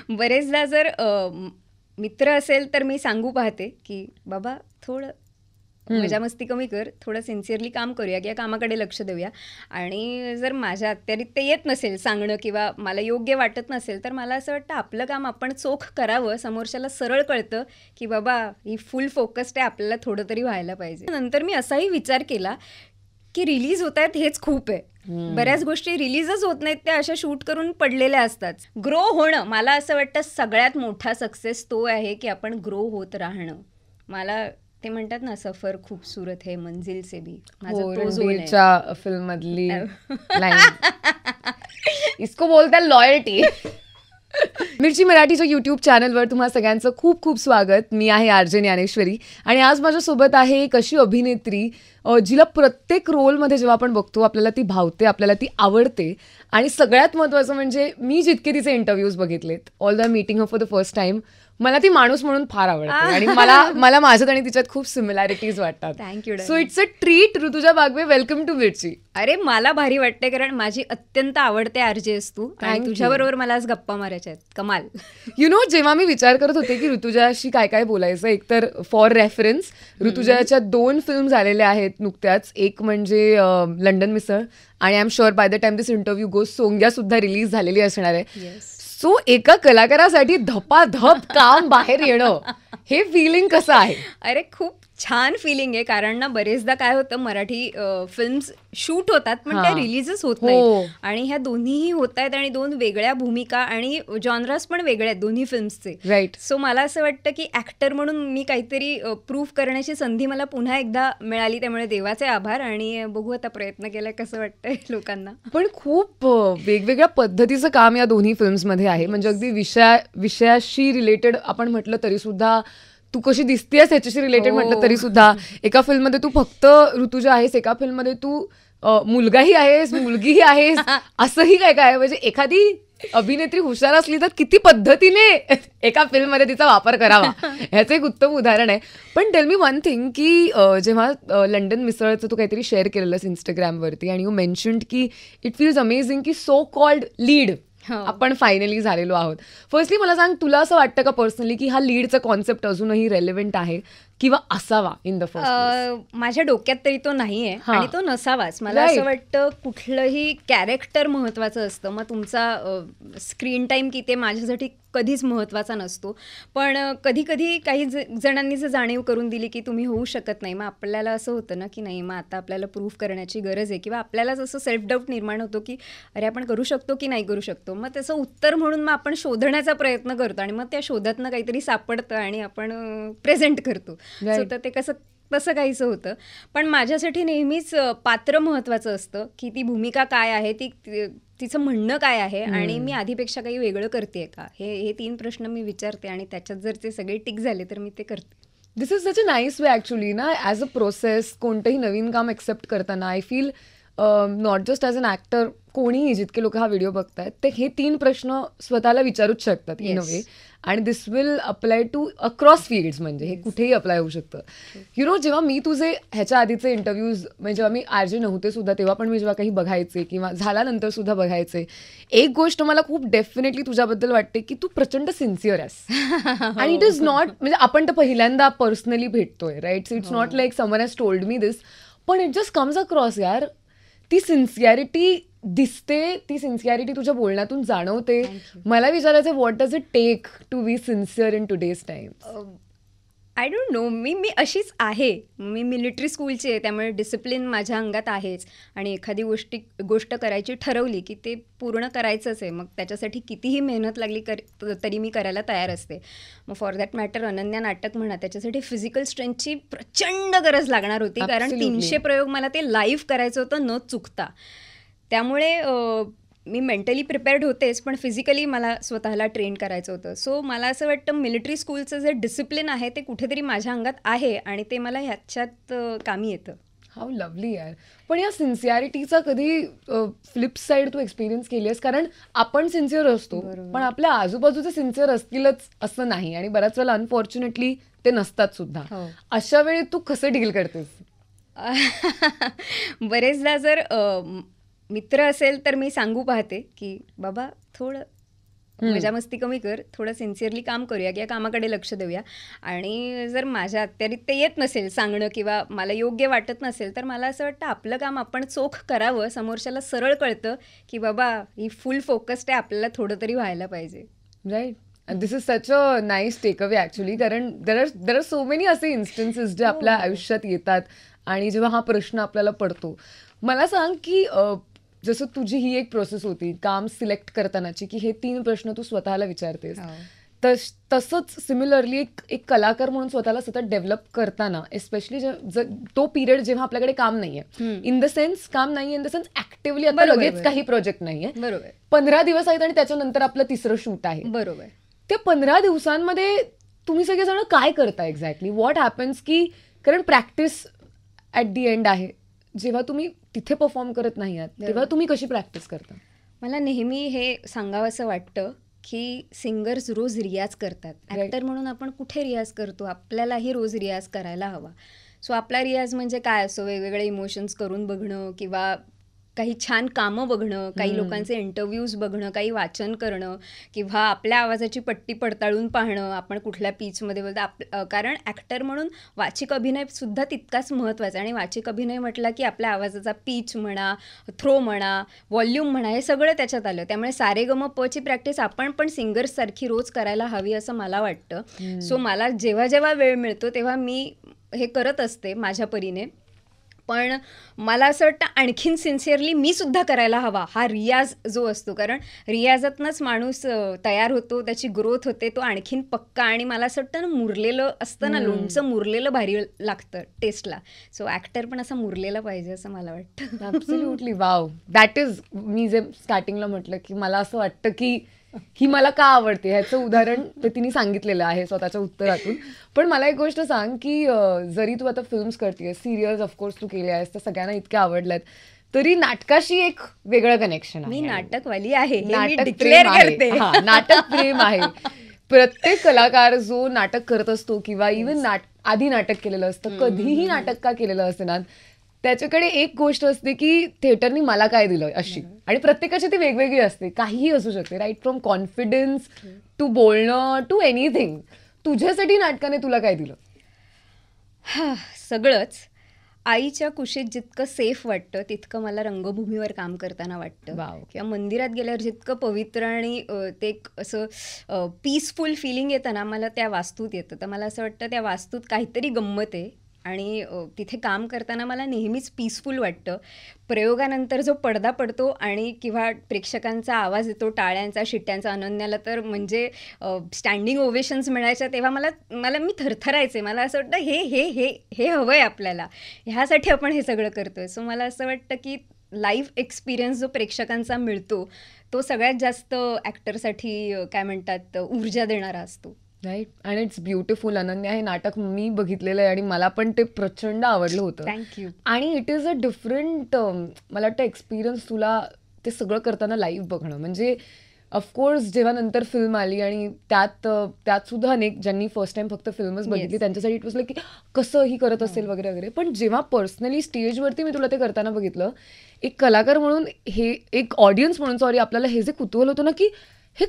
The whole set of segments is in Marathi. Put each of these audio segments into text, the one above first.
बरेचदा जर मित्र असेल तर मी सांगू पाहते की बाबा थोडं मजा मस्ती कमी कर, थोडं सिन्सिअरली काम करूया किंवा कामाकडे लक्ष देऊया. आणि जर माझ्या अत्यारीत ते येत नसेल सांगणं किंवा मला योग्य वाटत नसेल तर मला असं वाटतं आपलं काम आपण चोख करावं. समोरच्याला सरळ कळतं की बाबा ही फुल फोकस्ड आहे, आपल्याला थोडं तरी व्हायला पाहिजे. नंतर मी असाही विचार केला की रिलीज होत आहेत हेच खूप आहे. बऱ्याच गोष्टी रिलीजच होत नाहीत, त्या अशा शूट करून पडलेल्या असतात. ग्रो होणं मला असं वाटतं सगळ्यात मोठा सक्सेस तो आहे की आपण ग्रो होत राहणं. मला ते म्हणतात ना सफर खूबसूरत है मंजिल से भी, माझा तो झोन आहे. रणबीरच्या फिल्म मधली लाईन इसको बोलतात लॉयल्टी. मिरची मराठीच्या यूट्यूब चॅनलवर तुम्हा सगळ्यांचं खूप खूप स्वागत. मी आहे आरजे ज्ञानेश्वरी आणि आज माझ्यासोबत आहे एक अशी अभिनेत्री जिला प्रत्येक रोलमध्ये जेव्हा आपण बघतो आपल्याला ती भावते, आपल्याला ती आवडते. आणि सगळ्यात महत्त्वाचं म्हणजे मी जितके तिचे इंटरव्ह्यूज बघितलेत, all the meeting of for the first time, मला ती माणूस म्हणून फार आवडते आणि मला माझ्यात आणि तिच्यात खूप सिमिलॅरिटीज वाटतात. Thank you. So it's a treat. Rutuja Bagwe, welcome to Mirchi. अरे मला भारी वाटते कारण माझी अत्यंत आवडते आरजे आहेस तू आणि तुझ्याबरोबर मला आज गप्पा मारायच्या आहेत. कमाल. यु नो, जेव्हा मी विचार करत होते की ऋतुजाशी काय काय बोलायचं, एकतर फॉर रेफरन्स ऋतुजाच्या 2 फिल्म झालेल्या आहेत नुकत्याच. एक म्हणजे लंडन मिसळ आणि I am sure by the time this interview goes Songya सुद्धा रिलीज झालेली असणार आहे. सो एका कलाकारासाठी धपाधप काम बाहेर येणं हे फिलिंग कसं आहे? अरे खूप छान फिलिंग आहे कारण ना बरेचदा काय होतं मराठी फिल्म्स शूट होतात पण त्या रिलीजच होत नाही. आणि ह्या दोन्हीही होत आहेत आणि 2 वेगळ्या भूमिका आणि जॉनरास पण वेगळे आहेत दोन्ही फिल्म्सचे. राईट. सो मला असं वाटतं की ऍक्टर म्हणून मी काहीतरी प्रूव्ह करण्याची संधी मला पुन्हा एकदा मिळाली, त्यामुळे देवाचे आभार. आणि बघू आता प्रयत्न केलाय कसं वाटतंय लोकांना. पण खूप वेगवेगळ्या पद्धतीचं काम या दोन्ही फिल्म्समध्ये आहे. म्हणजे अगदी विषयाशी रिलेटेड आपण म्हटलं तरी सुद्धा, तू कशी दिसतेस ह्याच्याशी रिलेटेड म्हटलं तरी सुद्धा, एका फिल्ममध्ये तू फक्त ऋतुजा आहेस, एका फिल्ममध्ये तू मुलगाही आहेस, मुलगीही आहेस, असंही काय काय. म्हणजे एखादी अभिनेत्री हुशार असली तर किती पद्धतीने एका फिल्ममध्ये तिचा वापर करावा ह्याचं एक उत्तम उदाहरण आहे. पण टेल मी वन थिंग की जेव्हा लंडन मिसळचं तू काहीतरी शेअर केलेलंस इंस्टाग्रामवरती आणि यू मेन्शन्ड की इट फील्स अमेझिंग की सो कॉल्ड लीड आपण फायनली झालेलो आहोत. फर्स्टली मला सांग, तुला असं वाटतं का पर्सनली की हा लीडचा कॉन्सेप्ट अजूनही रेलेव्हंट आहे किंवा असावा इन द फर्स्ट? माझ्या डोक्यात तरी तो नाहीये आणि तो नसावाच. मला असं वाटतं कुठलंही कॅरेक्टर महत्वाचं असतं. मग तुमचा स्क्रीन टाईम किती माझ्यासाठी कधीच महत्त्वाचा नसतो. पण कधी कधी काही जणांनी जर जाणीव करून दिली की तुम्ही होऊ शकत नाही, मग आपल्याला असं होतं ना की नाही, मग आता आपल्याला प्रूव्ह करण्याची गरज आहे किंवा आपल्यालाच असं सेल्फ डाऊट निर्माण होतो की अरे आपण करू शकतो की नाही करू शकतो. मग त्याचं उत्तर म्हणून मग आपण शोधण्याचा प्रयत्न करतो आणि मग त्या शोधातनं काहीतरी सापडतं आणि आपण प्रेझेंट करतो. सो तर ते तसं काहीचं होतं. पण माझ्यासाठी नेहमीच पात्र महत्त्वाचं असतं की ती भूमिका काय आहे, तिचं म्हणणं काय आहे आणि मी आधीपेक्षा काही वेगळं करते का, हे 3 प्रश्न मी विचारते आणि त्याच्यात जर ते सगळे टिक झाले तर मी ते करते. This is such a nice way actually ना, ॲज अ प्रोसेस. कोणतंही नवीन काम एक्सेप्ट करताना I feel not just as an actor, कोणीही जितके लोक हा व्हिडिओ बघतायत ते हे 3 प्रश्न स्वतःला विचारूच शकतात इन अ वे. आणि this will apply to across fields, म्हणजे हे कुठेही अप्लाय होऊ शकतं. यु नो, जेव्हा मी तुझे ह्याच्या आधीचे इंटरव्ह्यूज, म्हणजे जेव्हा मी आरजे नव्हते सुद्धा तेव्हा पण मी जेव्हा काही बघायचे किंवा झाल्यानंतर सुद्धा बघायचे, एक गोष्ट मला खूप डेफिनेटली तुझ्याबद्दल वाटते की तू प्रचंड सिन्सिअर आहेस. आणि इट इज नॉट, म्हणजे आपण तर पहिल्यांदा पर्सनली भेटतोय right, so it's not like someone has told me this, पण इट जस्ट कम्स अक्रॉस यार. ती सिन्सिअरिटी दिसते, ती सिन्सिअरिटी तुझ्या बोलण्यातून जाणवते. मला विचारायचं, what does it take to be sincere in today's times? I don't know. मी अशीच आहे. मी मिलिटरी स्कूलची आहे, त्यामुळे डिसिप्लिन माझ्या अंगात आहेच. आणि एखादी गोष्ट करायची ठरवली की ते पूर्ण करायचंच आहे. मग त्याच्यासाठी कितीही मेहनत लागली तरी मी करायला तयार असते. मग फॉर दॅट मॅटर अनन्या नाटक म्हणा, त्याच्यासाठी फिजिकल स्ट्रेंथची प्रचंड गरज लागणार होती कारण 300 प्रयोग मला ते लाईव्ह करायचं होतं न चुकता. त्यामुळे मी मेंटली प्रिपेअर्ड होतेच, पण फिजिकली मला स्वतःला ट्रेन करायचं होतं. सो मला असं वाटतं मिलिटरी स्कूलचं जे डिसिप्लिन आहे ते कुठेतरी माझ्या अंगात आहे आणि ते मला ह्याच्यात कामी येतं. हाऊ लवली यार. पण या सिन्सिअरिटीचा कधी फ्लिप साईड तू एक्सपिरियन्स केली आहेस? कारण आपण सिन्सिअर असतो पण आपल्या आजूबाजूचे सिन्सिअर असतीलच असं नाही, आणि बऱ्याच वेळेला अनफॉर्च्युनेटली ते नसतात सुद्धा. अशा वेळी तू कसं डील करतेस? बरेचदा जर मित्र असेल तर मी सांगू पाहते की बाबा थोडं मजा मस्ती कमी कर, थोडं सिन्सिअरली काम करूया किंवा कामाकडे लक्ष देऊया. आणि जर माझ्या अत्यारीत ते येत नसेल सांगणं किंवा मला योग्य वाटत नसेल तर मला असं वाटतं आपलं काम आपण चोख करावं. समोरच्याला सरळ कळतं की बाबा ही फुल फोकस्ड आहे, आपल्याला थोडं तरी व्हायला पाहिजे. Right. This is such a nice takeaway actually, कारण देर आर सो मेनी असे इन्स्टन्सेस जे आपल्या आयुष्यात येतात आणि जेव्हा हा प्रश्न आपल्याला पडतो. मला सांग की जसं तुझी ही एक प्रोसेस होती काम सिलेक्ट करतानाची, की हे 3 प्रश्न तू स्वतःला विचारतेस, तसंच सिमिलरली एक कलाकार म्हणून स्वतःला सतत डेव्हलप करताना, एस्पेशली तो पिरियड जेव्हा आपल्याकडे काम नाहीये, इन द सेन्स काम नाहीये, इन द सेन्स ऍक्टिव्हली आता लगेच काही प्रोजेक्ट नाहीये, बरोबर, 15 दिवस आहेत आणि त्याच्यानंतर आपलं 3रं शूट आहे, बरोबर. त्या 15 दिवसांमध्ये तुम्ही सगळेजण काय करता एक्झॅक्टली? What happens? की कारण प्रॅक्टिस ॲट दी एंड आहे, जेव्हा तुम्ही तिथे परफॉर्म करत नाही आहात तेव्हा तुम्ही कशी प्रॅक्टिस करता? मला नेहमी हे सांगावंसं वाटतं की सिंगर्स रोज रियाज करतात. ॲक्टर म्हणून आपण कुठे रियाज करतो? आपल्यालाही रोज रियाज करायला हवा. सो आपला रियाज म्हणजे काय असो? वेगवेगळे इमोशन्स करून बघणं किंवा काही छान कामं बघणं, काही लोकांचे इंटरव्ह्यूज बघणं, काही वाचन करणं किंवा आपल्या आवाजाची पट्टी पडताळून पाहणं, आपण कुठल्या पीचमध्ये बोलतो. कारण ॲक्टर म्हणून वाचिक अभिनयसुद्धा तितकाच महत्त्वाचा आहे. आणि वाचिक अभिनय म्हटला की आपल्या आवाजाचा पीच म्हणा, थ्रो म्हणा, व्हॉल्यूम म्हणा, हे सगळं त्याच्यात आलं. त्यामुळे सारेगमपची प्रॅक्टिस आपण पण सिंगर्ससारखी रोज करायला हवी असं मला वाटतं. सो मला जेव्हा जेव्हा वेळ मिळतो तेव्हा मी हे करत असते माझ्या परीने. पण मला असं वाटतं आणखीन सिन्सिअरली मी सुद्धा करायला हवा हा रियाज जो असतो. कारण रियाजातनंच माणूस तयार होतो, त्याची ग्रोथ होते, तो आणखीन पक्का. आणि मला असं वाटतं ना, मुरलेलं असतं ना, लोणचं मुरलेलं भारी लागतं टेस्टला. सो ॲक्टर पण असं मुरलेला पाहिजे असं मला वाटतं. ॲब्सोल्युटली. वाव, दॅट इज, मी जे स्टार्टिंगला म्हटलं की मला असं वाटतं की ही मला का आवडते ह्याचं उदाहरण ते तिने सांगितलेलं आहे स्वतःच्या उत्तरातून. पण मला एक गोष्ट सांग की जरी तू आता फिल्म्स करतेस, सिरियल्स ऑफकोर्स तू केल्या आहेस, तर सगळ्यांना इतक्या आवडल्यात, तरी नाटकाशी एक वेगळं कनेक्शन आहे. मी नाटकवाली आहे, नाटक प्रेम आहे. नाटक प्रेम आहे. प्रत्येक कलाकार जो नाटक करत असतो किंवा इव्हन आधी नाटक केलेलं असतं, कधीही नाटक का केलेलं असतं ना, त्याच्याकडे एक गोष्ट असते की थिएटरनी मला काय दिलं अशी. आणि प्रत्येकाची ती वेगवेगळी असते, काहीही असू शकते, राईट फ्रॉम कॉन्फिडन्स टू बोलणं टू एनिथिंग. तुझ्यासाठी नाटकाने तुला काय दिलं? सगळंच. आईच्या कुशीत जितकं सेफ वाटतं तितकं मला रंगभूमीवर काम करताना वाटतं. किंवा मंदिरात गेल्यावर जितकं पवित्र आणि ते एक असं पीसफुल फिलिंग येतं ना, मला त्या वास्तूत येतं. तर मला असं वाटतं त्या वास्तूत काहीतरी गंमत आहे आणि तिथे काम करताना मला नेहमीच पीसफुल वाटतं. प्रयोगानंतर जो पडदा पडतो आणि किंवा प्रेक्षकांचा आवाज येतो, टाळ्यांचा, शिट्ट्यांचा, अनन्याला तर म्हणजे स्टँडिंग ओवेशन्स मिळायच्या, तेव्हा मला मी थरथरायचे. मला असं वाटतं हे हे हे हे हवं आहे आपल्याला, ह्यासाठी आपण हे सगळं करतो आहे. सो मला असं वाटतं की लाईव्ह एक्सपिरियन्स जो प्रेक्षकांचा मिळतो तो सगळ्यात जास्त ॲक्टरसाठी काय म्हणतात ऊर्जा देणारा असतो. राईट. आणि इट्स ब्युटिफुल. अनन्या हे नाटक मी बघितलेलं आहे आणि मला पण ते प्रचंड आवडलं होतं. थँक्यू. आणि इट इज अ डिफरंट मला वाटतं एक्सपिरियन्स तुला ते सगळं करताना लाईव्ह बघणं. म्हणजे ऑफकोर्स जेव्हा नंतर फिल्म आली आणि त्यात सुद्धा अनेक ज्यांनी फर्स्ट टाइम फक्त फिल्मच बघितली त्यांच्यासाठी इट वॉज लाईक की कसं ही करत असेल वगैरे वगैरे. पण जेव्हा पर्सनली स्टेजवरती मी तुला ते करताना बघितलं, एक कलाकार म्हणून हे, एक ऑडियन्स म्हणून सॉरी, आपल्याला हे जे कुतूहल होतं ना की हे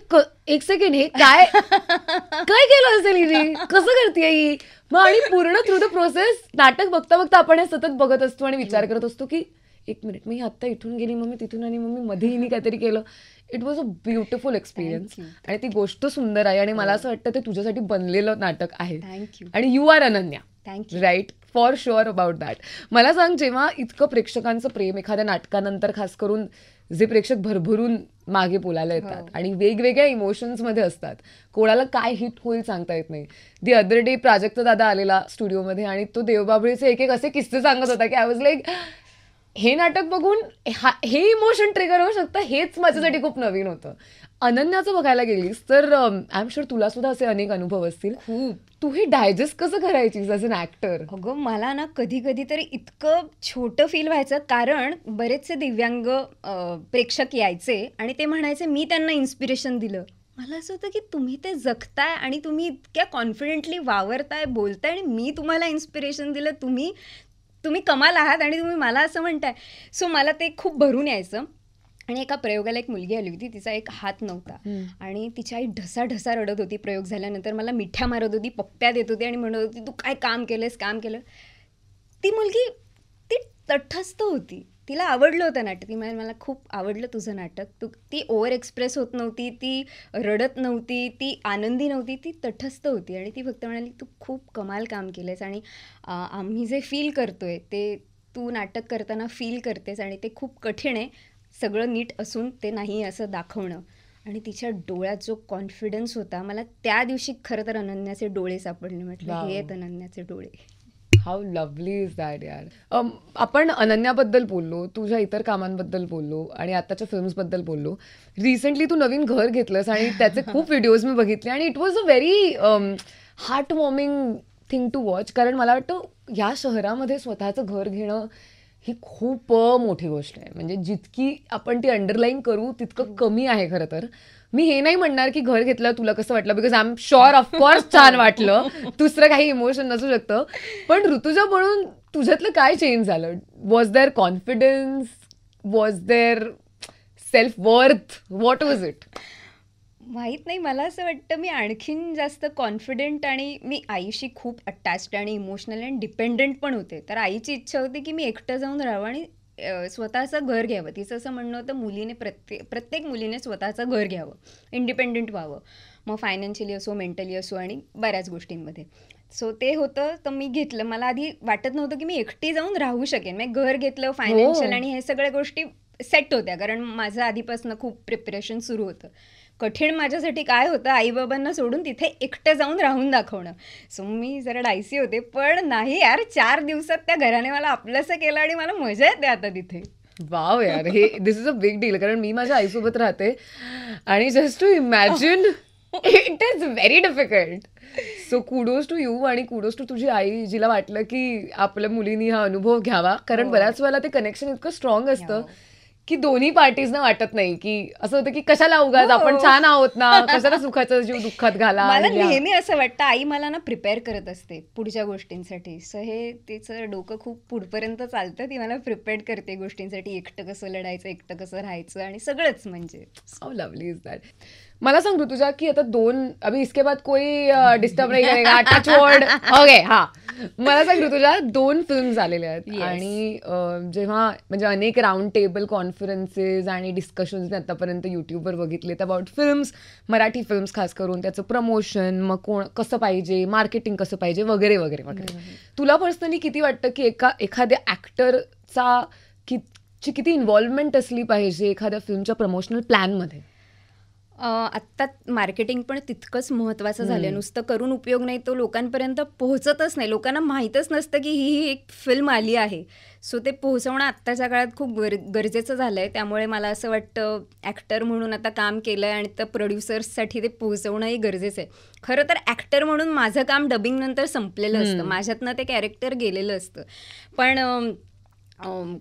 एक सेकंड, हे काय काय केलं असेल हिने, कसं करते ही. मग आणि पूर्ण थ्रू द प्रोसेस नाटक बघता बघता आपण हे सतत बघत असतो आणि विचार करत असतो की एक मिनिट, मी आत्ता इथून गेली, मग मी तिथून आणि मग मी मध्ये हिने काहीतरी केलं. It was a beautiful experience. आणि ती गोष्ट सुंदर आहे आणि मला असं वाटतं ते तुझ्यासाठी बनलेलं नाटक आहे. थँक्यू. आणि you are Ananya. Thank you. Right, for sure about that. मला सांग, जेव्हा इतकं प्रेक्षकांचं प्रेम एखाद्या नाटकानंतर, खास करून जे प्रेक्षक भरभरून मागे बोलायला येतात आणि वेगवेगळ्या इमोशन्समध्ये असतात, कोणाला काय हिट होईल सांगता येत नाही. दी अदर डे प्राजक्त दादा आलेला स्टुडिओमध्ये आणि तो देवबाभळीचे एक एक असे किस्से सांगत होता की आय वॉज लाईक, हे नाटक बघून हे इमोशन ट्रिगर होऊ शकतं, हेच माझ्यासाठी खूप नवीन होतं. अनन्याचं बघायला गेलीस तर आय एम शुअर तुला सुद्धा असे अनेक अनुभव असतील. खूप. तू हे डायजेस्ट कसं करायचीस ॲज अन ॲक्टर? अगं मला ना कधी कधी तरी इतकं छोटं फील व्हायचं, कारण बरेचसे दिव्यांग प्रेक्षक यायचे आणि ते म्हणायचे मी त्यांना इन्स्पिरेशन दिलं. मला असं होतं की तुम्ही ते जगताय आणि तुम्ही इतक्या कॉन्फिडेंटली वावरताय, बोलताय आणि मी तुम्हाला इन्स्पिरेशन दिलं, तुम्ही कमाल आहात आणि तुम्ही मला असं म्हणताय. सो मला ते खूप भरून यायचं. आणि एका प्रयोगाला एक मुलगी आली होती, तिचा एक हात नव्हता आणि तिची आई ढसा रडत होती प्रयोग झाल्यानंतर. मला मिठ्या मारत होती, पप्प्या देत होती आणि म्हणत होती, तू काय काम केलं. ती मुलगी ती तटस्थ होती, तिला आवडलं होतं नाटक. ती मला खूप आवडलं तुझं नाटक. ती ओव्हर एक्सप्रेस होत नव्हती, ती रडत नव्हती, ती आनंदी नव्हती, ती तटस्थ होती. आणि ती फक्त म्हणाली, तू खूप कमाल काम केलंस आणि आम्ही जे फील करतोय ते तू नाटक करताना फील करतेस आणि ते खूप कठीण आहे, सगळं नीट असून ते नाही असं दाखवणं. आणि तिच्या डोळ्यात जो कॉन्फिडन्स होता, मला त्या दिवशी खरं तर अनन्याचे डोळे सापडले. म्हटलं हे आहेत अनन्याचे डोळे. हाऊ लव्हली इज दॅट यार. आपण अनन्याबद्दल बोललो, तुझ्या इतर कामांबद्दल बोललो आणि आताच्या फिल्म्सबद्दल बोललो. रिसेंटली तू नवीन घर घेतलंस आणि त्याचे खूप व्हिडिओज मी बघितले आणि it was a very heart warming thing to watch. कारण मला वाटतं या शहरामध्ये स्वतःचं घर घेणं ही खूप मोठी गोष्ट आहे. म्हणजे जितकी आपण ती अंडरलाईन करू तितकं कमी आहे खरं तर. मी हे नाही म्हणणार की घर घेतलं तुला कसं वाटलं, because I am sure of course छान वाटलं, दुसरं काही इमोशन नसू शकतं. पण ऋतुजा म्हणून तुझ्यातलं काय चेंज झालं? Was there confidence, was there self worth, what was it? माहीत नाही, मला असं वाटतं मी आणखीन जास्त कॉन्फिडेंट आणि मी आईशी खूप अटॅच्ड आणि इमोशनल आणि डिपेंडंट पण होते. तर आईची इच्छा होती की मी एकटं जाऊन राहावं आणि स्वतःचं घर घ्यावं. तिचं असं म्हणणं होतं, मुलीने प्रत्येक मुलीने स्वतःचं घर घ्यावं, इंडिपेंडंट व्हावं, मग फायनान्शियली असो, मेंटली असो आणि बऱ्याच गोष्टींमध्ये. सो ते होतं, तर मी घेतलं. मला आधी वाटत नव्हतं की मी एकटी जाऊन राहू शकेन. मी घर घेतलं, फायनान्शियल आणि हे सगळ्या गोष्टी सेट होत्या, कारण माझं आधीपासून खूप प्रिपरेशन सुरू होतं. कठीण माझ्यासाठी काय होतं, आईबाबांना सोडून तिथे एकटं जाऊन राहून दाखवणं. सो मी जरा डायसी होते, पण नाही यार, 4 दिवसात त्या घराने मला आपलंसं केलं आणि मला मजा येते आता तिथे. वाव यार, हे this is a big deal. कारण मी माझ्या आईसोबत राहते आणि just to imagine it is very difficult. So kudos to you आणि कुडोज टू तुझी आई, जिला वाटलं की आपल्या मुलीनी हा अनुभव घ्यावा. कारण बऱ्याच वेळेला ते कनेक्शन इतकं स्ट्रॉंग असतं की दोन्ही पार्टीजना वाटत नाही, की असं होतं की कशाला उगाच, आपण छान आहोत ना, कशाला सुखाचा जीव दुःखात घाला. मला नेहमी असं वाटतं, आई मला ना प्रिपेअर करत असते पुढच्या गोष्टींसाठी. सो हे तिचं डोकं खूप पुढपर्यंत चालतं, ती मला प्रिपेअर करते गोष्टींसाठी, एकटं कसं लढायचं, एकटं कसं राहायचं आणि सगळंच. म्हणजे हाऊ लवली इज दॅट. मला सांग ऋतुजा की आता अभी इसके बाद कोई डिस्टर्ब नाही करेगा, टच वर्ड. ओके, हा. मला सांग ऋतुजा, 2 फिल्म्स आलेले आहेत आणि जेव्हा म्हणजे अनेक राऊंड टेबल कॉन्फरन्सेस आणि डिस्कशन्स मी आतापर्यंत युट्यूबवर बघितलेत अबाउट फिल्म्स, मराठी फिल्म्स खास करून, त्याचं प्रमोशन, मग कसं पाहिजे, मार्केटिंग कसं पाहिजे, वगैरे वगैरे वगैरे. तुला पर्सनली किती वाटतं की एखाद्या ऍक्टरचा किती इन्व्हॉल्वमेंट असली पाहिजे एखाद्या फिल्मच्या प्रमोशनल प्लॅनमध्ये? आत्ता मार्केटिंग पण तितकंच महत्त्वाचं झालं. नुसतं करून उपयोग नाही, तो लोकांपर्यंत पोहोचतच नाही. लोकांना माहीतच नसतं की ही एक फिल्म आली आहे. सो ते पोहोचवणं आत्ताच्या काळात खूप गरजेचं झालं आहे. त्यामुळे मला असं वाटतं, ॲक्टर म्हणून आता काम केलं आहे आणि तर प्रोड्युसर्ससाठी ते पोहोचवणंही गरजेचं आहे. खरं तर ॲक्टर म्हणून माझं काम डबिंगनंतर संपलेलं असतं, माझ्यातनं ते कॅरेक्टर गेलेलं असतं. पण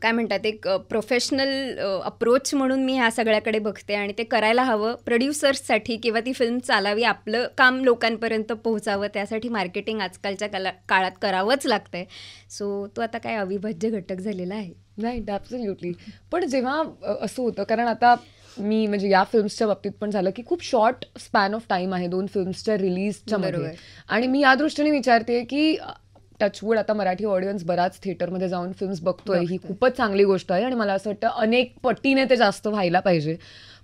काय म्हणतात, एक प्रोफेशनल अप्रोच म्हणून मी ह्या सगळ्याकडे बघते आणि ते करायला हवं प्रोड्युसर्ससाठी, किंवा ती फिल्म चालावी, आपलं काम लोकांपर्यंत पोहोचावं, त्यासाठी मार्केटिंग आजकालच्या काळात करावंच लागतं आहे. सो तो आता काय अविभाज्य घटक झालेला आहे. नाही, ॲब्सोल्युटली. पण जेव्हा असं होतं, कारण आता मी म्हणजे या फिल्म्सच्या बाबतीत पण झालं की खूप शॉर्ट स्पॅन ऑफ टाईम आहे 2 फिल्म्सच्या रिलीजच्या मध्ये, आणि मी या दृष्टीने विचारते की टचवूड आता मराठी ऑडियन्स बराच थिएटरमध्ये जाऊन फिल्म्स बघतोय, ही खूपच चांगली गोष्ट आहे आणि मला असं वाटतं अनेक पटीने ते जास्त व्हायला पाहिजे.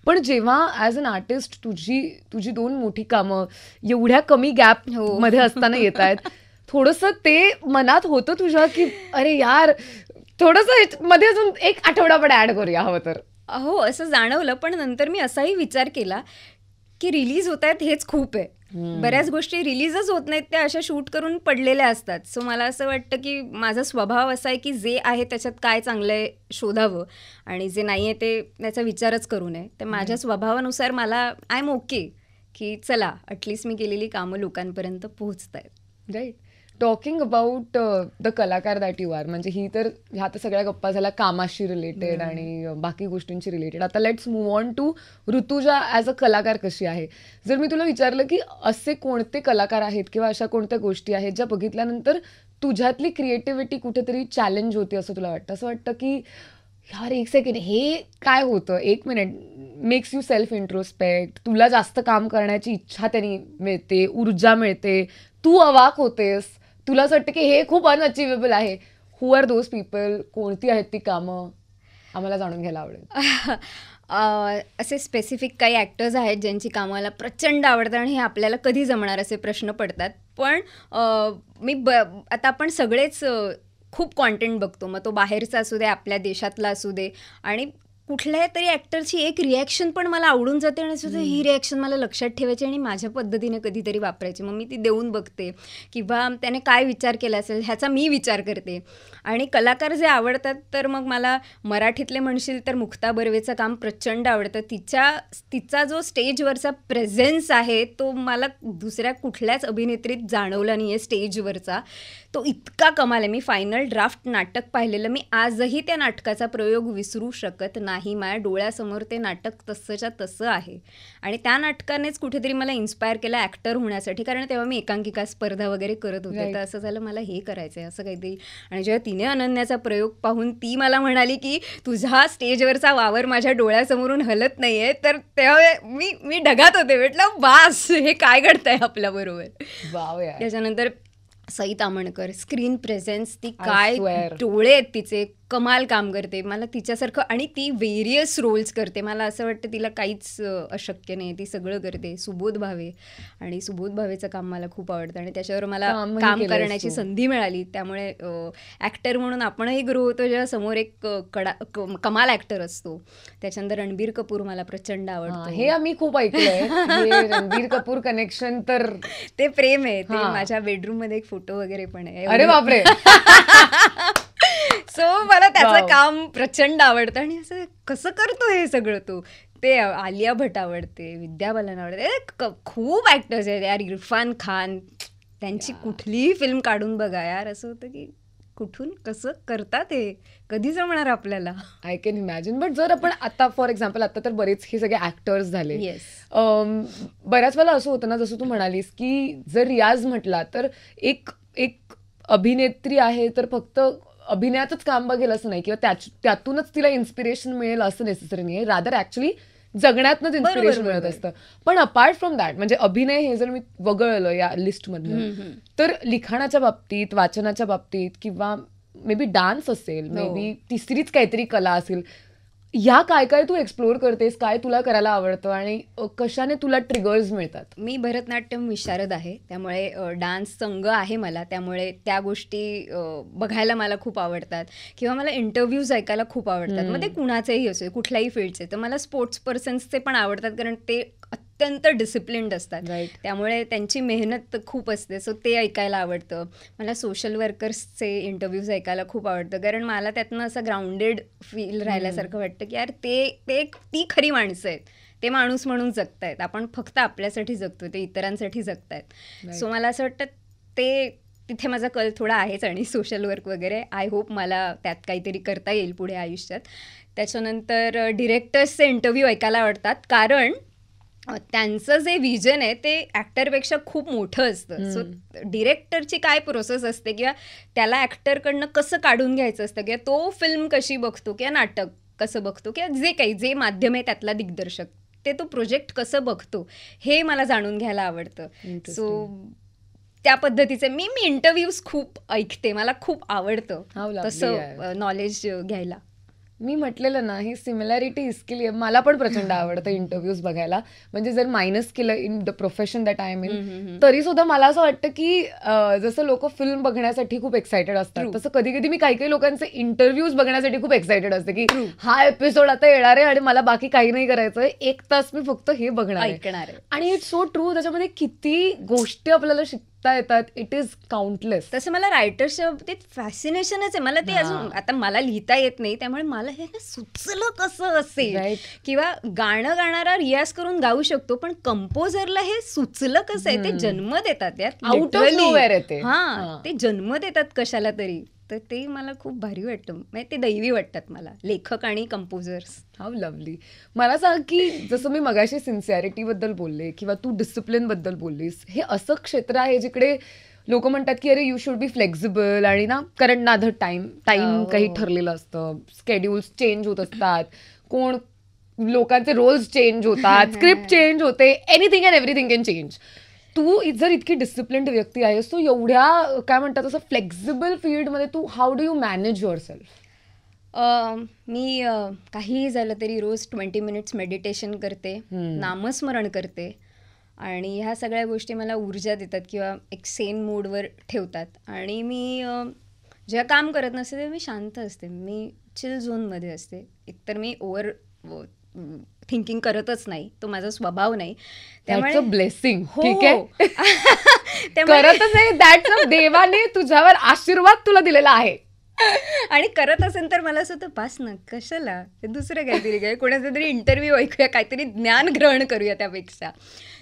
पण जेव्हा ॲज अन आर्टिस्ट तुझी 2 मोठी कामं एवढ्या कमी गॅप मध्ये असताना येत आहेत, थोडंसं ते मनात होतं तुझ्या की अरे यार, थोडंसं मध्ये अजून 1 आठवडा पण ऍड करूया हवं तर? हो, असं जाणवलं. पण नंतर मी असाही विचार केला की रिलीज होत आहेत हेच खूप आहे. बऱ्याच गोष्टी रिलीजच होत नाहीत, त्या अशा शूट करून पडलेल्या असतात. सो मला असं वाटतं की माझा स्वभाव असा आहे की जे आहे त्याच्यात काय चांगलं आहे शोधावं आणि जे नाही आहे ते त्याचा विचारच करू नये. तर माझ्या स्वभावानुसार मला आय एम ओके की चला, ॲटलिस्ट मी केलेली कामं लोकांपर्यंत पोहोचत आहेत. राईट. टॉकिंग अबाउट द कलाकार दॅट यू आर, म्हणजे ह्या तर सगळ्या गप्पा झाल्या कामाशी रिलेटेड आणि बाकी गोष्टींशी रिलेटेड. आता let's move on to Rutuja as a कलाकार कशी आहे. जर मी तुला विचारलं की असे कोणते कलाकार आहेत किंवा अशा कोणत्या गोष्टी आहेत ज्या बघितल्यानंतर तुझ्यातली क्रिएटिव्हिटी कुठेतरी चॅलेंज होती असं तुला वाटतं? असं वाटतं की यार एक सेकंड, हे काय होतं, एक minute, makes you self introspect, तुला जास्त काम करण्याची इच्छा त्यांनी मिळते, ऊर्जा मिळते, तू अवाक होतेस, तुला असं वाटतं की हे खूप अनअचिवेबल आहे. हु आर दोज पीपल, कोणती आहेत ती कामं, आम्हाला जाणून घ्यायला आवडेल. असे स्पेसिफिक काही ॲक्टर्स आहेत ज्यांची कामाला प्रचंड आवडतं आणि हे आपल्याला कधी जमणार असे प्रश्न पडतात. पण आता आपण सगळेच खूप कॉन्टेंट बघतो, मग तो बाहेरचा असू दे, आपल्या देशातला असू दे, आणि कुठल्या तरी ॲक्टरची एक रिॲक्शन पण मला आवडून जाते आणि सुद्धा ही रिॲक्शन मला लक्षात ठेवायची आणि माझ्या पद्धतीने कधीतरी वापरायची. मग मी ती देऊन बघते किंवा त्याने काय विचार केला असेल ह्याचा मी विचार करते. आणि कलाकार जे आवडतात तर मग मला मराठीतले म्हणशील तर मुक्ता बर्वेचं काम प्रचंड आवडतं. तिचा जो स्टेजवरचा प्रेझेन्स आहे तो मला दुसऱ्या कुठल्याच अभिनेत्रीत जाणवला नाही आहे स्टेजवरचा. तो इतका कमाल आहे. मी फायनल ड्राफ्ट नाटक पाहिलेलं, मी आजही त्या नाटकाचा प्रयोग विसरू शकत नाही. माझ्या डोळ्यासमोर ते नाटक तसंच्या तसं आहे आणि त्या नाटकानेच कुठेतरी मला इन्स्पायर केलं ॲक्टर होण्यासाठी. कारण तेव्हा मी एकांकिका स्पर्धा वगैरे करत होते, तर असं झालं मला हे करायचं आहे असं काहीतरी. आणि जेव्हा तिने अनन्याचा प्रयोग पाहून ती मला म्हणाली की तुझा स्टेजवरचा वावर माझ्या डोळ्यासमोरून हलत नाही आहे, तर तेव्हा मी ढगात होते. म्हटलं बास, हे काय घडतंय आपल्याबरोबर. त्याच्यानंतर सई तामणकर, स्क्रीन प्रेझेन्स, ती काय डोळे आहेत तिचे, कमाल काम करते. मला तिच्यासारखं, आणि ती व्हेरियस रोल्स करते. मला असं वाटतं तिला काहीच अशक्य नाही, ती सगळं करते. सुबोध भावे, आणि सुबोध भावेचं काम मला खूप आवडतं आणि त्याच्यावर मला काम करण्याची संधी मिळाली. त्यामुळे ॲक्टर म्हणून आपणही ग्रो होतो जेव्हा समोर एक कमाल ॲक्टर असतो. त्याच्यानंतर रणबीर कपूर मला प्रचंड आवडतो. हे आम्ही खूप ऐकलंय, रणबीर कपूर कनेक्शन तर ते प्रेम आहे. ते माझ्या बेडरूम मध्ये एक फोटो वगैरे पण आहे. अरे बापरे. सो मला त्याचं काम प्रचंड आवडतं. आणि असं कसं करतो हे सगळं तो. ते आलिया भट आवडते, विद्या बालन आवडते, खूप ॲक्टर्स आहेत यार. इरफान खान, त्यांची कुठलीही फिल्म काढून बघा यार, असं होतं की कुठून कसं करतात हे, कधी जमणार आपल्याला. I can imagine. बट जर आपण आता फॉर एक्झाम्पल, आता तर बरेच हे सगळे ॲक्टर्स झाले, बऱ्याच वेळेला असं होतं ना, जसं तू म्हणालीस की जर रियाज म्हटला तर एक अभिनेत्री आहे तर फक्त अभिनयातच काम बघेल असं नाही, किंवा त्यातूनच तिला इन्स्पिरेशन मिळेल असं नेसेसरी नाही आहे. रादर ॲक्च्युली जगण्यातनंच इन्स्पिरेशन मिळत असतं. पण अपार्ट फ्रॉम दॅट, म्हणजे अभिनय हे जर मी वगळलं या लिस्टमधलं, तर लिखाणाच्या बाबतीत, वाचनाच्या बाबतीत, किंवा मे बी डान्स असेल, मे बी तिसरीच काहीतरी कला असेल, ह्या काय काय तू एक्सप्लोअर करतेस, काय तुला करायला आवडतं आणि कशाने तुला ट्रिगर्स मिळतात? मी भरतनाट्यम विशारद आहे, त्यामुळे डान्स संघ आहे मला, त्यामुळे त्या गोष्टी बघायला मला खूप आवडतात. किंवा मला इंटरव्ह्यूज ऐकायला खूप आवडतात. मग ते कुणाचेही असो, कुठल्याही फील्डचे. तर मला स्पोर्ट्स पर्सन्सचे पण आवडतात, कारण ते अत्यंत डिसिप्लिन्ड असतात. त्यामुळे त्यांची मेहनत खूप असते, सो ते ऐकायला आवडतं. मला सोशल वर्कर्सचे इंटरव्ह्यूज ऐकायला खूप आवडतं, कारण मला त्यातनं असं ग्राउंडेड फील राहिल्यासारखं वाटतं की यार ती खरी माणसं आहेत, ते माणूस म्हणून जगतायत. आपण फक्त आपल्यासाठी जगतो, ते इतरांसाठी जगतायत. सो मला असं वाटतं तिथे माझा कल थोडा आहेच. आणि सोशल वर्क वगैरे आय होप मला त्यात काहीतरी करता येईल पुढे आयुष्यात. त्याच्यानंतर डिरेक्टर्सचे इंटरव्ह्यू ऐकायला आवडतात, कारण त्यांचं जे विजन आहे ते ॲक्टरपेक्षा खूप मोठं असतं. सो डिरेक्टरची काय प्रोसेस असते, किंवा त्याला ॲक्टरकडनं कसं काढून घ्यायचं असतं, किंवा तो फिल्म कशी बघतो, किंवा नाटक कसं बघतो, किंवा जे माध्यम आहे त्यातला दिग्दर्शक तो प्रोजेक्ट कसं बघतो, हे मला जाणून घ्यायला आवडतं. सो त्या पद्धतीचे मी इंटरव्ह्यूज खूप ऐकते, मला खूप आवडतं तसं नॉलेज घ्यायला. मी म्हटलेलं ना, ही सिमिलॅरिटी इस्किली आहे. मला पण प्रचंड आवडतं इंटरव्ह्यूज बघायला. म्हणजे जर मायनस केलं in the profession that I am in, तरी सुद्धा मला असं वाटतं की जसं लोक फिल्म बघण्यासाठी खूप एक्सायटेड असतात, तसं कधी कधी मी काही लोकांचे इंटरव्ह्यूज बघण्यासाठी खूप एक्सायटेड असते की हा एपिसोड आता येणार आहे आणि मला बाकी काही नाही करायचं, 1 तास मी फक्त हे बघणार आहे. आणि इट्स सो ट्रू. त्याच्यामध्ये किती गोष्टी आपल्याला शिकता येतात, इट इज काउंटलेस. तसं मला रायटर्सच्या बाबतीत फॅसिनेशनच आहे. मला ते अजून आता मला लिहिता येत नाही, त्यामुळे मला हे सुचलं कसं असेल, किंवा गाणं गाणारा रियाज करून गाऊ शकतो, पण कंपोजरला हे सुचलं कसं आहे, ते जन्म देतात यार, आउट ऑफ नोवेअर येते. ते जन्म देतात कशाला तरी. तर ते मला खूप भारी वाटतं, म्हणजे ते दैवी वाटतात मला, लेखक आणि कंपोजर्स. How lovely. मला सांग की जसं मी मगाशी सिन्सिअरिटीबद्दल बोलले, किंवा तू डिसिप्लिनबद्दल बोललीस, हे असं क्षेत्र आहे जिकडे लोक म्हणतात की अरे यू शुड बी फ्लेक्झिबल आणि ना कारण ना द टाइम काही ठरलेलं असतं, स्केड्युल्स चेंज होत असतात, कोण लोकांचे रोल्स चेंज होतात, स्क्रिप्ट चेंज होते, anything and everything can change. तू जर इतकी डिसिप्लिन्ड व्यक्ती आहेस, तू एवढ्या काय म्हणतात असं फ्लेक्झिबल फील्डमध्ये तू how do you manage yourself? मी काहीही झालं तरी रोज 20 मिनिट्स मेडिटेशन करते, नामस्मरण करते आणि ह्या सगळ्या गोष्टी मला ऊर्जा देतात किंवा एक सेन मूडवर ठेवतात. आणि मी जेव्हा काम करत नसते तेव्हा मी शांत असते, मी चिल झोनमध्ये असते. एकतर मी ओव्हर थिंकिंग करतच नाही, तो माझा स्वभाव नाही. त्यामुळे ब्लेसिंग हो. ठीक आहे. करतच नाही, दॅट्स देवाने तुझ्यावर आशीर्वाद तुला दिलेला आहे. आणि करत असेल तर मला असं होतं पास ना कशाला, दुसरं काहीतरी काय, कोणाचा तरी इंटरव्ह्यू ऐकूया, काहीतरी ज्ञान ग्रहण करूया त्यापेक्षा.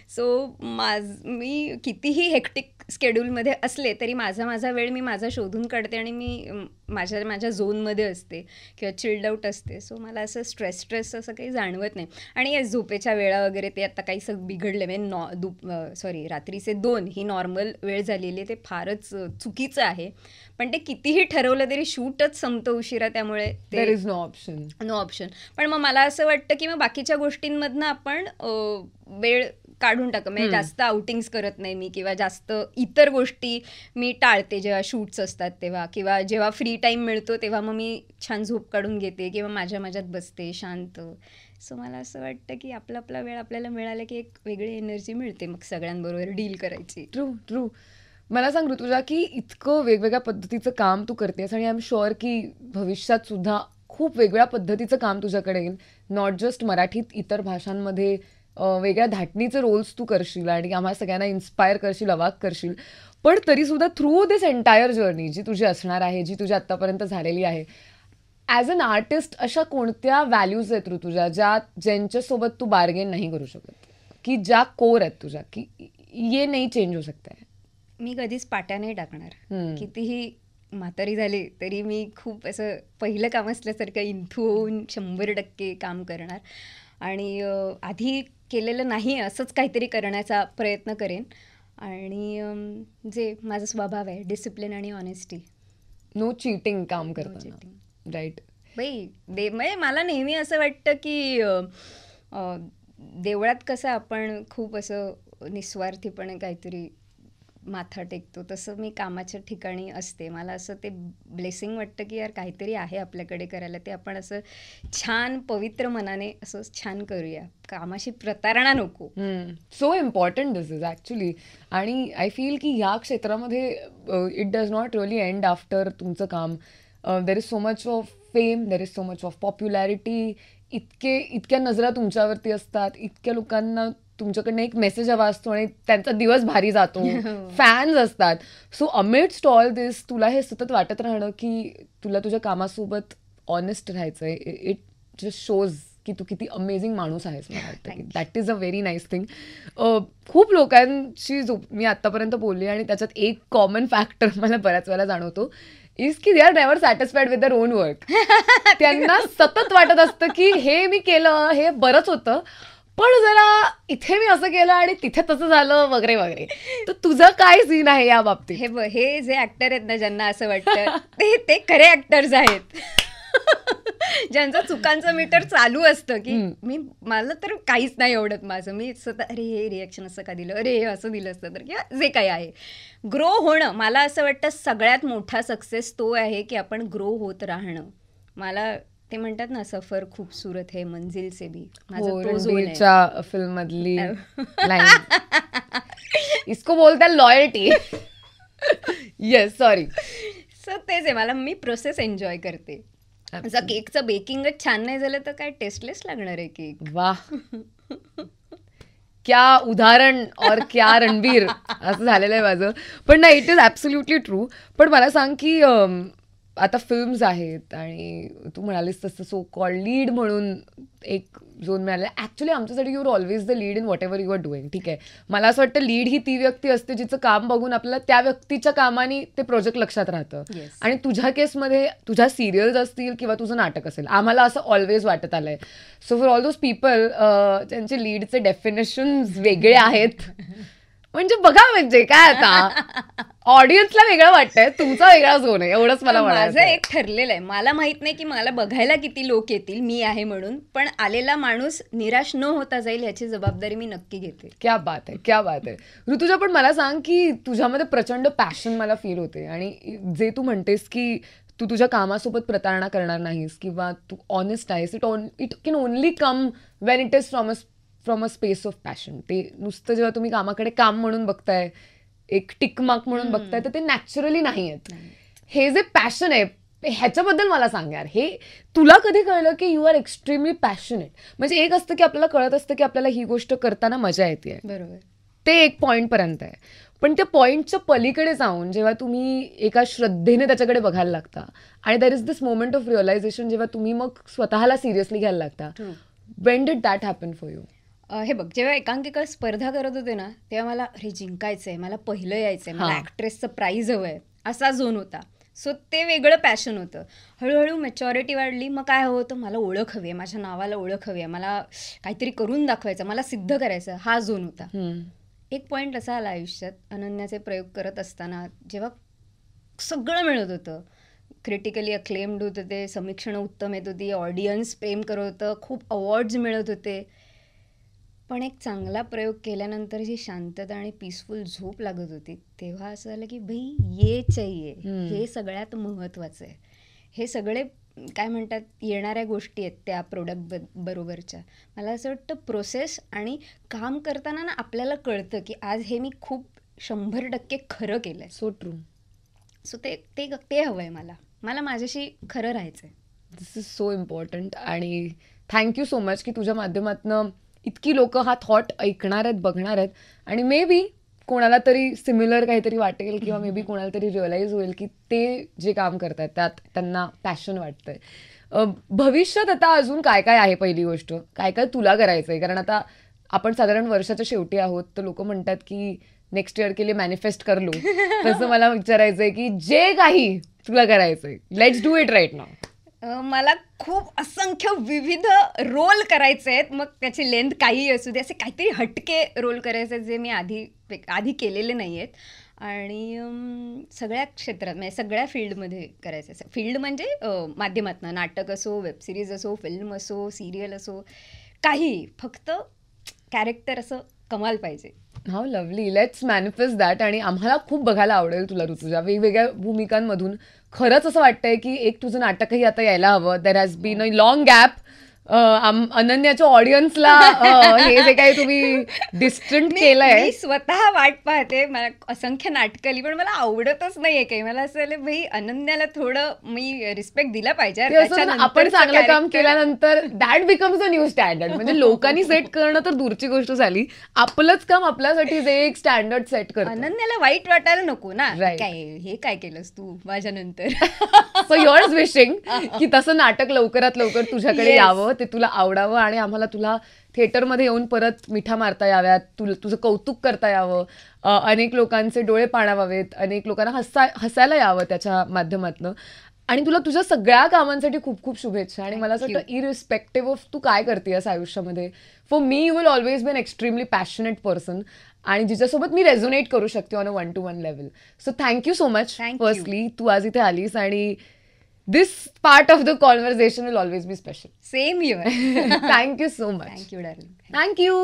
सो मी कितीही हेक्टिक स्केड्यूलमध्ये असले तरी माझा वेळ मी माझा शोधून काढते आणि मी माझ्या झोनमध्ये असते किंवा चिल्ड आउट असते. सो मला असं स्ट्रेस असं काही जाणवत नाही. आणि या झोपेच्या वेळा वगैरे ते आता काही सगळं बिघडले, म्हणजे रात्रीचे 2 ही नॉर्मल वेळ झालेली आहे, ते फारच चुकीचं आहे. पण ते कितीही ठरवलं तरी शूटच संपतं उशिरा, त्यामुळे देयर इज नो ऑप्शन. पण मग मला असं वाटतं की मग बाकीच्या गोष्टींमधनं आपण वेळ काढून टाका, म्हणजे जास्त आउटिंग्स करत नाही मी, किंवा जास्त इतर गोष्टी मी टाळते जेव्हा शूट्स असतात तेव्हा, किंवा जेव्हा फ्री टाईम मिळतो तेव्हा मग मी छान झोप काढून घेते किंवा माझ्यात बसते शांत. सो मला असं वाटतं की आपला वेळ आपल्याला मिळाला की एक वेगळी एनर्जी मिळते मग सगळ्यांबरोबर डील करायची. ट्रू. मला सांग ऋतुजा, की इतकं वेगवेगळ्या पद्धतीचं काम तू करतेस आणि आय एम शुअर की भविष्यात सुद्धा खूप वेगळ्या पद्धतीचं काम तुझ्याकडे येईल, नॉट जस्ट मराठीत, इतर भाषांमध्ये वेगळ्या धाटणीचे रोल्स तू करशील आणि आम्हाला सगळ्यांना इन्स्पायर करशील, अवाक करशील. पण तरीसुद्धा थ्रू दिस एंटायर जर्नी जी तुझी असणार आहे, जी तुझी आत्तापर्यंत झालेली आहे, ॲज अन आर्टिस्ट अशा कोणत्या व्हॅल्यूज आहेत ऋतुजा ज्यांच्यासोबत तू बार्गेन नाही करू शकत, की ज्या कोर आहेत तुझ्या, की ये नाही चेंज होऊ शकत आहे? मी कधीच पाट्या नाही टाकणार. कितीही म्हातारी झाली तरी मी खूप असं पहिलं काम असल्यासारखं इंथू होऊन 100% काम करणार. आणि आधी केलेलं नाही असंच काहीतरी करण्याचा प्रयत्न करेन. आणि जे माझा स्वभाव आहे, डिसिप्लिन आणि ऑनेस्टी. नो चीटिंग काम करताना. राईट म्हणजे मला नेहमी असं वाटतं की देवळात कसं आपण खूप असं निस्वार्थीपणे काहीतरी माथा टेकतो, तसं मी कामाच्या ठिकाणी असते. मला असं ते ब्लेसिंग वाटतं की यार काहीतरी आहे आपल्याकडे करायला, ते आपण असं छान पवित्र मनाने असं छान करूया, कामाशी प्रतारणा नको. So important this is actually. आणि आय फील की ह्या क्षेत्रामध्ये it does not really end after तुमचं काम. There is so much of fame, there is so much of popularity, इतक्या नजरा तुमच्यावरती असतात, इतक्या लोकांना तुमच्याकडनं एक मेसेज हवा असतो आणि त्यांचा दिवस भारी जातो, फॅन्स असतात. सो अमिडस्ट ऑल दिस तुला हे सतत वाटत राहणं की तुला तुझ्या कामासोबत ऑनेस्ट राहायचं आहे, इट जस्ट शोज की तू किती अमेझिंग माणूस आहेस. मला वाटतं की that is a very nice thing. खूप लोकांशी मी आत्तापर्यंत बोलली आणि त्याच्यात एक कॉमन फॅक्टर मला बऱ्याच वेळेला जाणवतो इज की they are never satisfied with their own work. त्यांना सतत वाटत असतं की हे मी केलं, हे बरंच होतं, पण जरा इथे मी असं केलं आणि तिथे तसं झालं वगैरे वगैरे. तर तुझं काय सीन आहे या बाबतीत? हे जे ऍक्टर आहेत ना, ज्यांना असं वाटतं ते खरे ऍक्टर्स आहेत. ज्यांचं चुकांचं मीटर चालू असतं की मला तर काहीच नाही आवडत माझं, मी स्वतः अरे हे रिॲक्शन असं का दिलं, अरे हे असं दिलं असतं तर, किंवा जे काही आहे. ग्रो होणं, मला असं वाटतं सगळ्यात मोठा सक्सेस तो आहे की आपण ग्रो होत राहणं. मला ते म्हणतात ना, सफर खूबसूरत है मंजिल से भी, रणबीरच्या फिल्म मधली लाईन. इसको बोलतात लॉयल्टी. Yes, sorry. सो तेच आहे, मी प्रोसेस एन्जॉय करते. जर केकचं बेकिंगच छान नाही झालं तर काय टेस्टलेस लागणार आहे केक. वाह, क्या उदाहरण और क्या रणबीर असं झालेलं आहे माझं. पण नाही, इट इज ॲब्सोल्युटली ट्रू. पण मला सांग की आता फिल्म्स आहेत आणि तू म्हणालीस तसं सो कॉल्ड लीड म्हणून एक झोन मिळाला. ॲक्च्युली आमच्यासाठी you are always the lead in whatever you are doing. ठीक आहे, मला असं वाटतं लीड ही ती व्यक्ती असते जिचं काम बघून आपल्याला त्या व्यक्तीच्या कामाने ते प्रोजेक्ट लक्षात राहतं. आणि तुझ्या केसमध्ये तुझ्या सिरियल्स असतील किंवा तुझं नाटक असेल, आम्हाला असं ऑलवेज वाटत आलंय. So for all those people ज्यांचे लीडचे डेफिनेशन्स वेगळे आहेत, म्हणजे बघा म्हणजे काय आता ऑडियन्सला वेगळं वाटतंय, तुमचा वेगळा झोन आहे, एवढंच मला माझं एक ठरलेलं आहे. मला माहित नाही की मला बघायला किती लोक येतील मी आहे म्हणून, पण आलेला माणूस निराश न होता जाईल याची जबाबदारी मी नक्की घेते. क्या बात आहे, क्या बात आहे. ऋतुजा, पण मला सांग की तुझ्यामध्ये प्रचंड पॅशन मला फील होते, आणि जे तू म्हणतेस की तू तुझ्या कामासोबत प्रतारणा करणार नाहीस किंवा तू ऑनेस्ट आहेस, it can only come when it is from a space of passion. ते नुसतं जेव्हा तुम्ही कामाकडे काम म्हणून बघताय, एक टिक मार्क म्हणून बघताय, तर ते नॅचरली नाही आहेत. हे जे पॅशन आहे ह्याच्याबद्दल मला सांग यार. हे तुला कधी कळलं की यू आर एक्स्ट्रीमली पॅशनेट? म्हणजे एक असतं की आपल्याला कळत असतं की आपल्याला ही गोष्ट करताना मजा येते, बरोबर, ते एक पॉईंट पर्यंत आहे. पण त्या पॉईंटच्या पलीकडे जाऊन जेव्हा तुम्ही एका श्रद्धेने त्याच्याकडे बघायला लागता आणि there is this moment of realisation, जेव्हा तुम्ही मग स्वतःला सिरियसली घ्यायला लागता, when did that happen for you? हे बघ, जेव्हा एकांकिका स्पर्धा करत होते ना, तेव्हा मला अरे जिंकायचंय, मला पहिलं यायचंय, मला ऍक्ट्रेसचं प्राईज हवंय, असा झोन होता. सो ते वेगळं पॅशन होतं. हळूहळू मॅच्युरिटी वाढली, मग काय होतं, मला ओळख हवी आहे, माझ्या नावाला ओळख हवी आहे, मला काहीतरी करून दाखवायचं, मला सिद्ध करायचं, हा झोन होता. एक पॉईंट असा आला आयुष्यात, अनन्याचे प्रयोग करत असताना, जेव्हा सगळं मिळत होतं, क्रिटिकली अक्लेम्ड होतं ते, समीक्षणं उत्तम येत होती, ऑडियन्स प्रेम करत होतं, खूप अवॉर्ड्स मिळत होते, पण एक चांगला प्रयोग केल्यानंतर जी शांतता आणि पीसफुल झोप लागत होती, तेव्हा असं झालं की भाई ये चाहिए, हे सगळ्यात महत्त्वाचं आहे. हे सगळे काय म्हणतात येणाऱ्या गोष्टी आहेत त्या प्रोडक्ट बरोबरच्या. मला असं वाटतं प्रोसेस आणि काम करताना ना आपल्याला कळतं की आज हे मी खूप 100% खरं केलं आहे. So true. सो ते हवं आहे मला माझ्याशी खरं राहायचं आहे. दिस इज सो इम्पॉर्टंट. आणि थँक्यू सो मच की तुझ्या माध्यमातनं इतकी लोक हा थॉट ऐकणार आहेत, बघणार आहेत, आणि मे बी कोणाला तरी सिमिलर काहीतरी वाटेल किंवा मे बी कोणाला तरी रिअलाईज होईल की ते जे काम करतात त्यात त्यांना पॅशन वाटतंय. भविष्यात आता अजून काय काय आहे? पहिली गोष्ट, काय काय तुला करायचं आहे? कारण आता आपण साधारण वर्षाच्या शेवटी आहोत, तर लोक म्हणतात की नेक्स्ट इयर के लिए मॅनिफेस्ट कर लो. तसं मला विचारायचंय की जे काही तुला करायचंय, let's do it right now. मला खूप असंख्य विविध रोल करायचे आहेत, मग त्याची लेंथ काही असू दे, असे काहीतरी हटके रोल करायचे आहेत जे मी आधी केलेले नाही आहेत, आणि सगळ्या क्षेत्रात म्हणजे सगळ्या फील्डमध्ये करायचं आहे. फील्ड म्हणजे माध्यमातनं, नाटक असो, वेबसिरीज असो, फिल्म असो, सिरियल असो, काही, फक्त कॅरेक्टर असं कमाल पाहिजे. How lovely. Let's manifest that. आणि आम्हाला खूप बघायला आवडेल तुला ऋतुजा वेगवेगळ्या भूमिकांमधून. खरंच असं वाटतंय की एक तुझं नाटकही आता यायला हवं. There has been a long gap. अनन्याच्या ऑडियन्सला हे जे काही तुम्ही डिस्टंट केलंय. मी स्वतः वाट पाहते, मला असंख्य नाटकं आली, पण मला आवडतच नाहीये काही. मला असं झालं भाई अनन्याला थोडं मी रिस्पेक्ट दिला पाहिजे. आपण चांगलं काम केल्यानंतर that becomes a new standard. म्हणजे लोकांनी सेट करणं तर दूरची गोष्ट झाली, आपलंच काम आपल्यासाठी जे एक स्टँडर्ड सेट करतं. अनन्याला वाईट वाटायला नको ना, काय हे काय केलंस तू माझ्यानंतर. सो युअर्स विशिंग की तसं नाटक लवकरात लवकर तुझ्याकडे यावं, ते तुला आवडावं, आणि आम्हाला तुला थिएटरमध्ये येऊन परत मिठा मारता याव्यात, तुझं कौतुक करता यावं, अनेक लोकांचे डोळे पाणावावेत, अनेक लोकांना हसायला यावं त्याच्या माध्यमातनं. आणि तुला तुझ्या सगळ्या कामांसाठी खूप खूप शुभेच्छा. आणि मला असं वाटतं इरिस्पेक्टिव्ह ऑफ तू काय करतेस आयुष्यामध्ये, for me you will always be an extremely passionate person, आणि जिच्यासोबत मी रेझोनेट करू शकते on a 1-to-1 level. So thank you so much firstly तू आज इथे आलीस, आणि this part of the conversation will always be special. Same here. Thank you so much. Thank you, darling. Thank you.